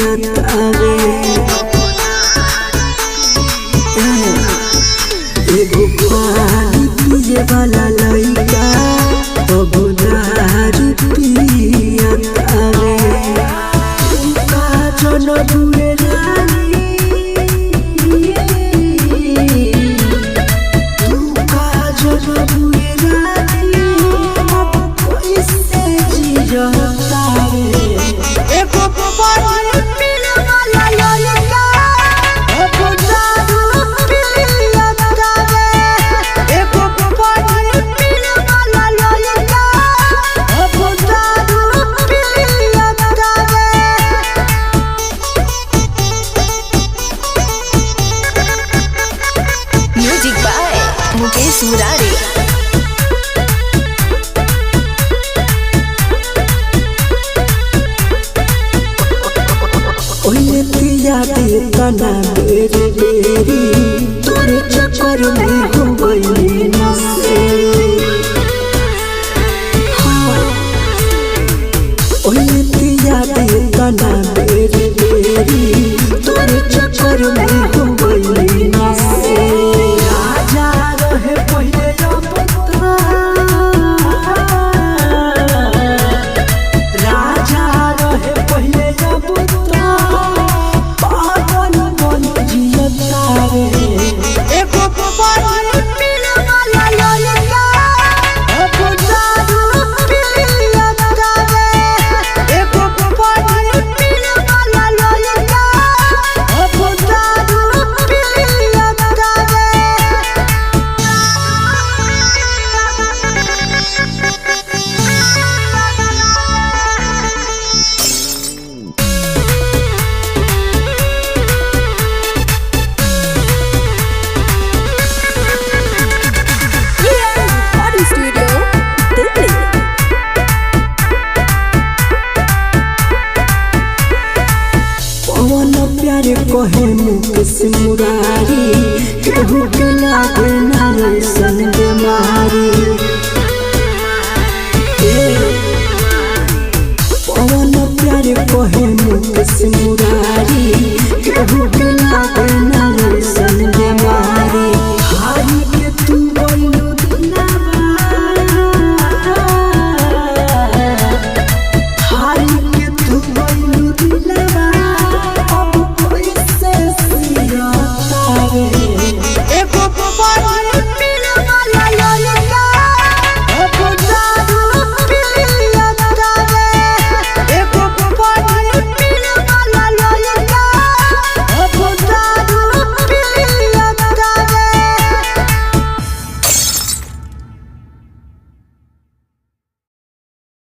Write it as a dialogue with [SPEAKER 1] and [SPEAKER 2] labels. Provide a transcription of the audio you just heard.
[SPEAKER 1] आवे एगो पानी पिए वाला लइका अब दारू पियत आवे का जन बुए रानी तू का जन बुए रानी कैसे जियता रे
[SPEAKER 2] एको पानी पीने वाला लइका अब दारू पियत आवे एको पानी पीने वाला लइका अब दारू पियत आवे।
[SPEAKER 3] Music by Mukesh Murari.
[SPEAKER 1] ओले पिया दे तना बेरी बेरी तोरे चक्कर में हो गई नसेली ओले पिया दे तना बेरी बेरी तोरे चक्कर में हो गई नसेली राजा रहे पहले अपना राजा रहे पहले अपना पागल बन जियता रे
[SPEAKER 2] एको पानी पीने वाला लइका अब दारू पियत आवे एको पानी पीने वाला लइका अब दारू पियत आवे।
[SPEAKER 3] Recording studio Delhi.
[SPEAKER 1] पवन प्यारे कहे मुकेश मुरारी केहू के लागे ना ऐसन बेमारी पवन प्यारे कहे मुकेश मुरारी